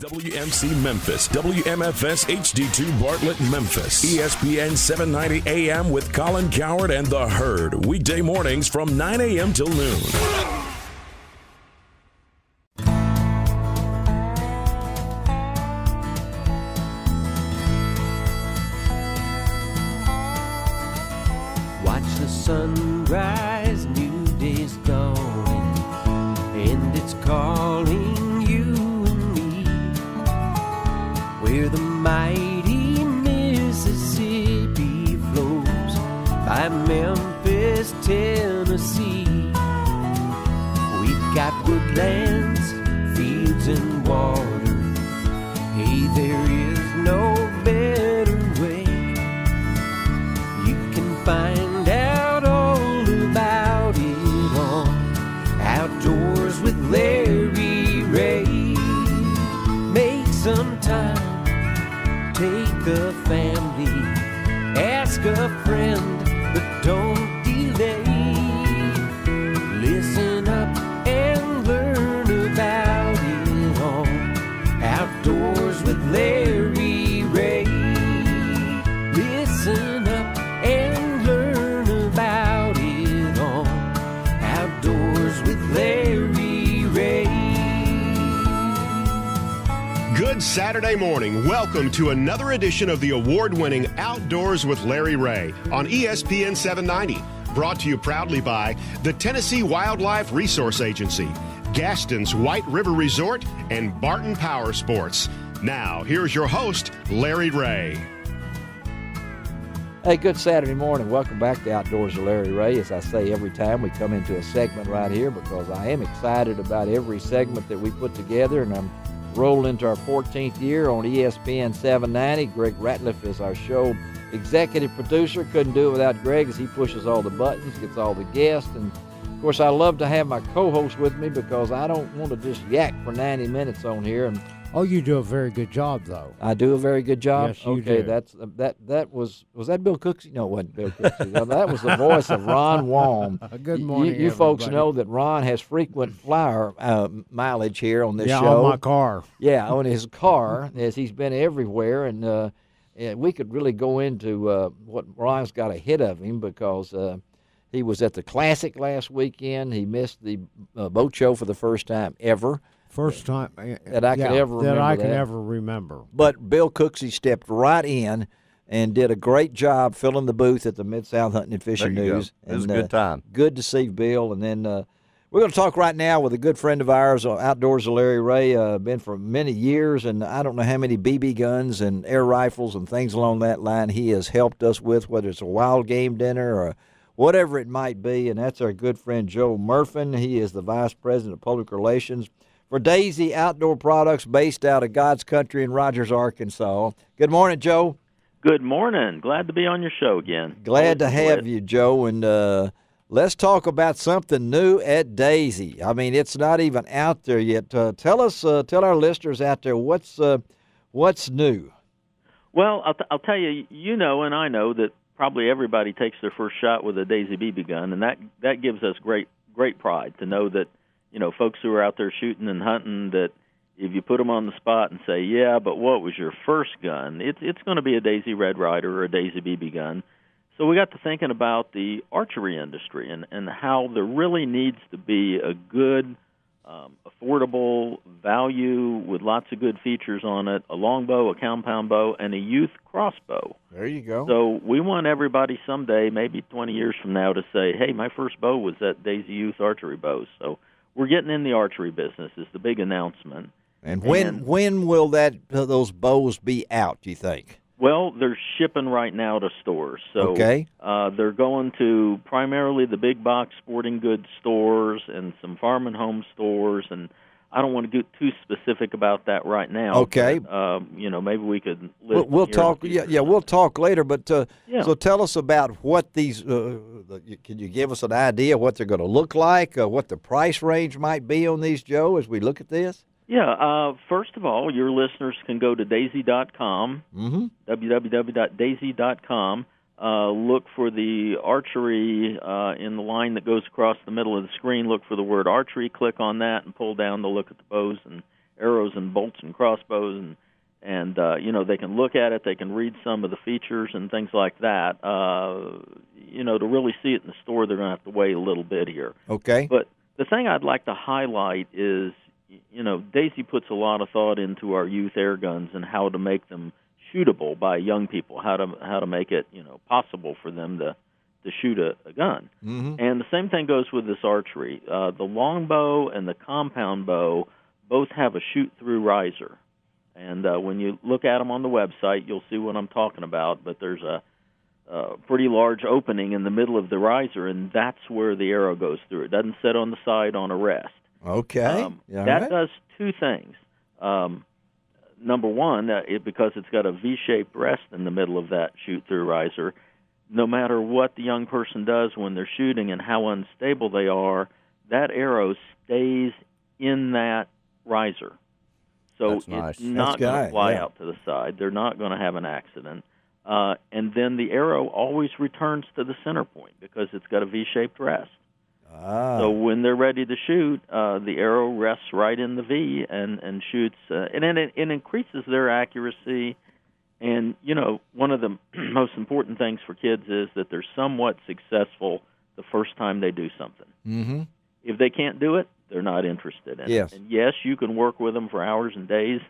WMC Memphis, WMFS HD2 Bartlett Memphis, ESPN 790 AM with Colin Coward and The Herd, weekday mornings from 9 a.m. till noon. Watch the sunrise, new day's dawning, and it's calling you and me, where the mighty Mississippi flows by Memphis, Tennessee. We've got woodlands, fields, and water. Hey, there is no better way. You can find out all about it on Outdoors with Larry Ray. Make some time, take a family, ask a friend, but don't delay. Listen up and learn about it on Outdoors with Larry Ray. Listen up and learn about it on Outdoors with Larry Ray. Good Saturday morning. Welcome to another edition of the award-winning Outdoors with Larry Ray on ESPN 790. Brought to you proudly by the Tennessee Wildlife Resource Agency, Gaston's White River Resort, and Barton Power Sports. Now, here's your host, Larry Ray. Hey, good Saturday morning. Welcome back to Outdoors with Larry Ray. As I say every time we come into a segment right here, because I am excited about every segment that we put together, and I'm rolling into our 14th year on ESPN 790. Greg Ratliff is our show executive producer. Couldn't do it without Greg, as he pushes all the buttons, gets all the guests, and of course I love to have my co-host with me because I don't want to just yak for 90 minutes on here. And oh, you do a very good job, though. I do a very good job. Yes, you okay, do. That was that Bill Cooksey? No, it wasn't Bill Cooksey. No, that was the voice of Ron Wong. Good morning, you folks everybody. know that Ron has frequent flyer mileage here on this show. Yeah, on my car. Yeah, on his car, as he's been everywhere, and we could really go into what Ron's got ahead of him because he was at the Classic last weekend. He missed the boat show for the first time ever. First time that I can ever remember. That I can ever remember. But Bill Cooksey stepped right in and did a great job filling the booth at the Mid-South Hunting and Fishing News. It was a good time. Good to see Bill. And then we're going to talk right now with a good friend of ours, Outdoors with Larry Ray, been for many years, and I don't know how many BB guns and air rifles and things along that line he has helped us with, whether it's a wild game dinner or whatever it might be. And that's our good friend Joe Murfin. He is the Vice President of Public Relations for Daisy Outdoor Products, based out of God's Country in Rogers, Arkansas. Good morning, Joe. Good morning. Glad to be on your show again. Glad to have you, Joe. And let's talk about something new at Daisy. I mean, it's not even out there yet. Tell our listeners out there what's new. Well, I'll tell you. You know, and I know that probably everybody takes their first shot with a Daisy BB gun, and that gives us great pride to know that. You know, folks who are out there shooting and hunting, that if you put them on the spot and say, yeah, but what was your first gun? It's going to be a Daisy Red Ryder or a Daisy BB gun. So we got to thinking about the archery industry and how there really needs to be a good, affordable value with lots of good features on it, a longbow, a compound bow, and a youth crossbow. There you go. So we want everybody someday, maybe 20 years from now, to say, hey, my first bow was that Daisy Youth archery bow. So we're getting in the archery business is the big announcement. And when will those bows be out, do you think? Well, they're shipping right now to stores. So okay. They're going to primarily the big box sporting goods stores and some farm and home stores. And I don't want to get too specific about that right now. Okay. But, maybe we could we'll talk. Yeah, we'll talk later. But so tell us about what these. Can you give us an idea what they're going to look like? What the price range might be on these, Joe, as we look at this? Yeah. First of all, your listeners can go to daisy.com, www.daisy.com. Look for the archery in the line that goes across the middle of the screen. Look for the word archery. Click on that and pull down to look at the bows arrows and bolts and crossbows, and they can look at it, they can read some of the features and things like that. To really see it in the store, they're going to have to wait a little bit here. Okay. But the thing I'd like to highlight is, Daisy puts a lot of thought into our youth air guns and how to make them shootable by young people, how to make it, possible for them to shoot a gun. Mm-hmm. And the same thing goes with this archery. The longbow and the compound bow both have a shoot-through riser. And when you look at them on the website, you'll see what I'm talking about. But there's a pretty large opening in the middle of the riser, and that's where the arrow goes through. It doesn't sit on the side on a rest. Okay. That does two things. Number one, because it's got a V-shaped rest in the middle of that shoot-through riser, no matter what the young person does when they're shooting and how unstable they are, that arrow stays in that riser. So That's nice. It's not going to fly out to the side. They're not going to have an accident. And then the arrow always returns to the center point because it's got a V-shaped rest. So when they're ready to shoot, the arrow rests right in the V and shoots. And then it increases their accuracy. And, one of the most important things for kids is that they're somewhat successful the first time they do something. Mm-hmm. If they can't do it, they're not interested in it. And yes, you can work with them for hours and days,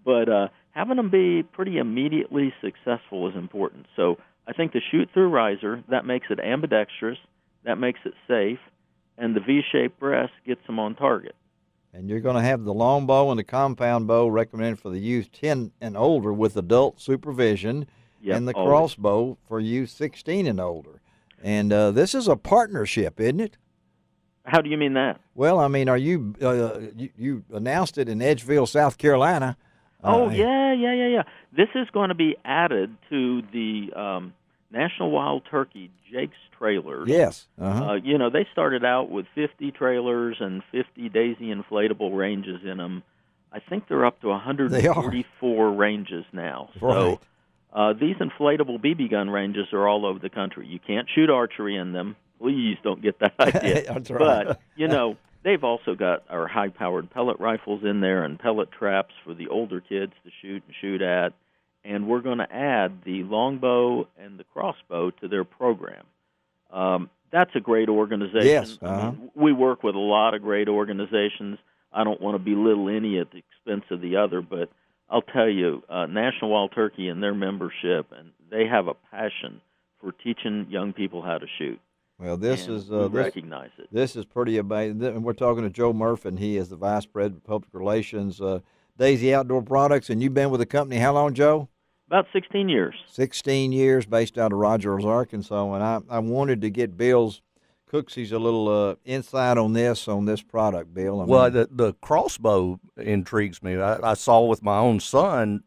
but having them be pretty immediately successful is important. So I think the shoot-through riser, that makes it ambidextrous, that makes it safe, and the V-shaped breast gets them on target. And you're going to have the longbow and the compound bow recommended for the youth 10 and older with adult supervision, and the crossbow for youth 16 and older. And this is a partnership, isn't it? How do you mean that? Well, I mean, are you you announced it in Edgeville, South Carolina? Yeah. This is going to be added to the National Wild Turkey Jake's trailers. Yes. They started out with 50 trailers and 50 Daisy inflatable ranges in them. I think they're up to 144 ranges now. Right. So these inflatable BB gun ranges are all over the country. You can't shoot archery in them. Please don't get that idea. That's right. But, they've also got our high-powered pellet rifles in there and pellet traps for the older kids to shoot at. And we're going to add the longbow and the crossbow to their program. That's a great organization. Yes. I mean, we work with a lot of great organizations. I don't want to belittle any at the expense of the other, but I'll tell you, National Wild Turkey and their membership, and they have a passion for teaching young people how to shoot. Well, this recognize it. This is pretty amazing. And we're talking to Joe Murfin. He is the Vice President of Public Relations, Daisy Outdoor Products. And you've been with the company how long, Joe? About 16 years. 16 years, based out of Rogers, Arkansas. And I wanted to get Bill's Cooksies a little insight on this product, Bill. The crossbow intrigues me. I saw with my own son,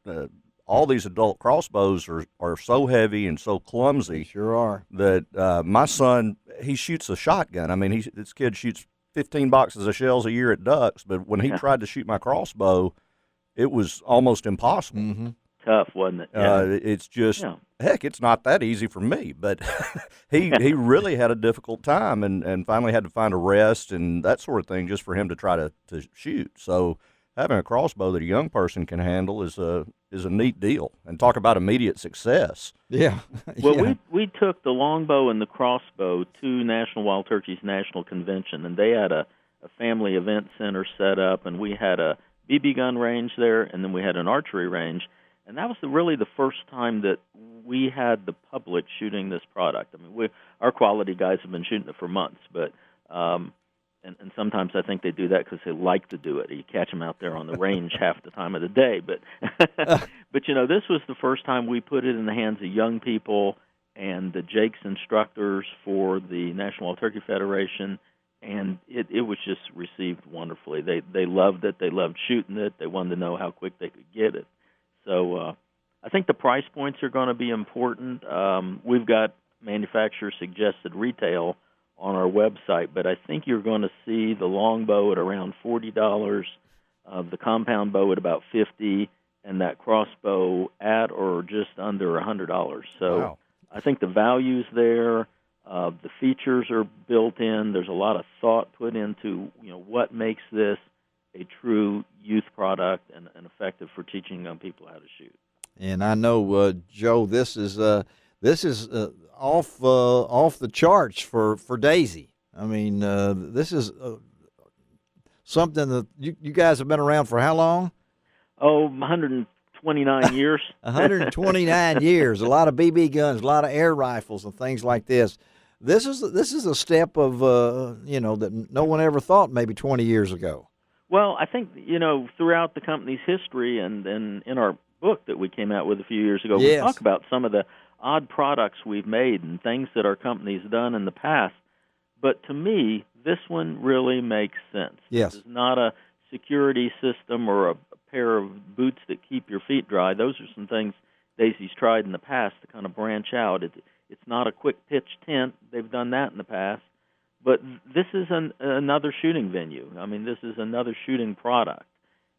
all these adult crossbows are so heavy and so clumsy. They sure are. That my son, he shoots a shotgun. I mean, this kid shoots 15 boxes of shells a year at ducks, but when he tried to shoot my crossbow, it was almost impossible. Mm-hmm. Tough, wasn't it? It's just, heck, it's not that easy for me, but he really had a difficult time and finally had to find a rest and that sort of thing just for him to try to shoot. So having a crossbow that a young person can handle is a neat deal. And talk about immediate success. Yeah. Well, we took the longbow and the crossbow to National Wild Turkey's National Convention, and they had a family event center set up, and we had a BB gun range there, and then we had an archery range. And that was really the first time that we had the public shooting this product. I mean, our quality guys have been shooting it for months, but and sometimes I think they do that because they like to do it. You catch them out there on the range half the time of the day. But this was the first time we put it in the hands of young people and the Jake's instructors for the National Wild Turkey Federation, and it was just received wonderfully. They loved it. They loved shooting it. They wanted to know how quick they could get it. So I think the price points are going to be important. We've got manufacturer-suggested retail on our website, but I think you're going to see the longbow at around $40, the compound bow at about $50, and that crossbow at or just under $100. So wow. I think the value's there. The features are built in. There's a lot of thought put into what makes this a true youth product and effective for teaching young people how to shoot. And I know, Joe, this is off the charts for Daisy. I mean, this is something that you guys have been around for how long? 129 years. 129 years. A lot of BB guns, a lot of air rifles, and things like this. This is a step of that no one ever thought maybe 20 years ago. Well, I think throughout the company's history and in our book that we came out with a few years ago, yes, we talk about some of the odd products we've made and things that our company's done in the past. But to me, this one really makes sense. Yes. This is not a security system or a pair of boots that keep your feet dry. Those are some things Daisy's tried in the past to kind of branch out. It's not a quick pitch tent. They've done that in the past. But this is another shooting venue. I mean, this is another shooting product.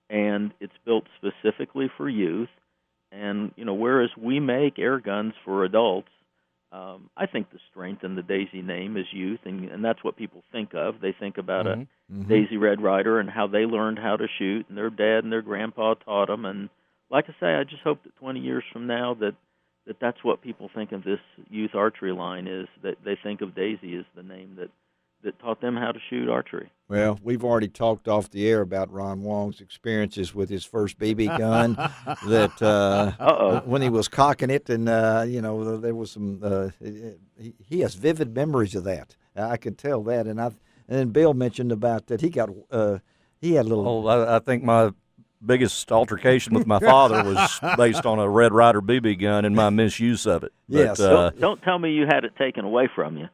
And it's built specifically for youth. And, whereas we make air guns for adults, I think the strength in the Daisy name is youth, and that's what people think of. They think about a Daisy Red Ryder and how they learned how to shoot, and their dad and their grandpa taught them. And like I say, I just hope that 20 years from now that's what people think of this youth archery line is, that they think of Daisy as the name that taught them how to shoot archery. Well, we've already talked off the air about Ron Wong's experiences with his first BB gun. That when he was cocking it, and there was some. He has vivid memories of that. I could tell that, and then Bill mentioned about that he had a little. I think my biggest altercation with my father was based on a Red Ryder BB gun and my misuse of it. Yes. But, don't tell me you had it taken away from you.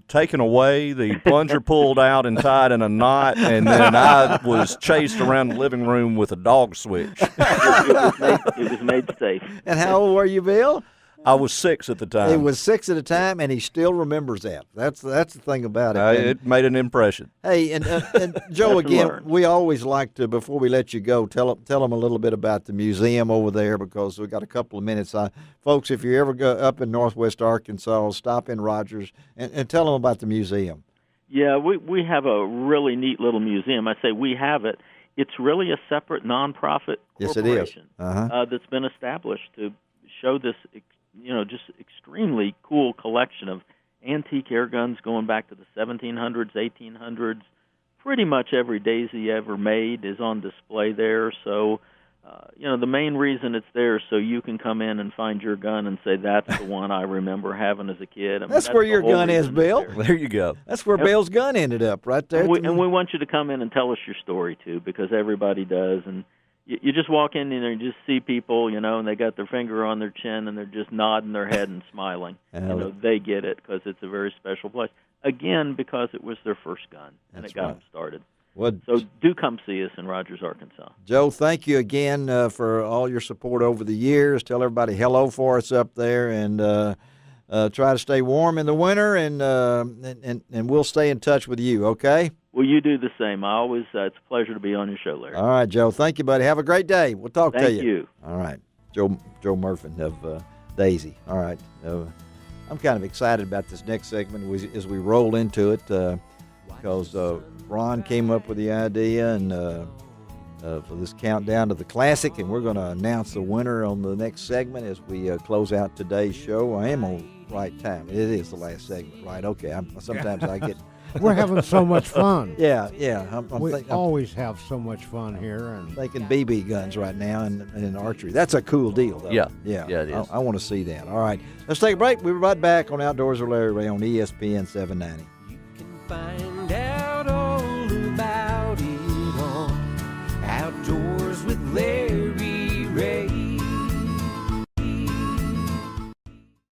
Taken away, the plunger pulled out and tied in a knot, and then I was chased around the living room with a dog switch. It was made safe. And how old were you, Bill? I was 6 at the time. He was 6 at the time, and he still remembers that. That's the thing about it. It made an impression. Hey, and Joe, again, we always like to, before we let you go, tell them a little bit about the museum over there, because we got a couple of minutes. Folks, if you ever go up in Northwest Arkansas, stop in Rogers and tell them about the museum. Yeah, we have a really neat little museum. I say we have it. It's really a separate nonprofit corporation. Yes, it is. That's been established to show this just extremely cool collection of antique air guns going back to the 1700s, 1800s. Pretty much every Daisy ever made is on display there. So, the main reason it's there is so you can come in and find your gun and say, that's the one I remember having as a kid. I mean, that's where your gun is, Bill. There you go. That's where Bill's gun ended up, right there. And we want you to come in and tell us your story, too, because everybody does. And you just walk in there and just see people, and they got their finger on their chin and they're just nodding their head and smiling. They get it because it's a very special place. Again, because it was their first gun and it got them started. So do come see us in Rogers, Arkansas. Joe, thank you again for all your support over the years. Tell everybody hello for us up there, and try to stay warm in the winter, and we'll stay in touch with you, okay? Well, you do the same. It's a pleasure to be on your show, Larry. All right, Joe. Thank you, buddy. Have a great day. We'll talk to you. Thank you. All right. Joe Murfin of Daisy. All right. I'm kind of excited about this next segment as we roll into it, because Ron came up with the idea and for this countdown to the Classic, and we're going to announce the winner on the next segment as we close out today's show. I am on right time. It is the last segment, right? Okay. Sometimes I get... We're having so much fun. Yeah. We always have so much fun here. And thinking BB guns right now and archery. That's a cool deal, though. Yeah, it is. I want to see that. All right. Let's take a break. We'll be right back on Outdoors with Larry Ray on ESPN 790. You can find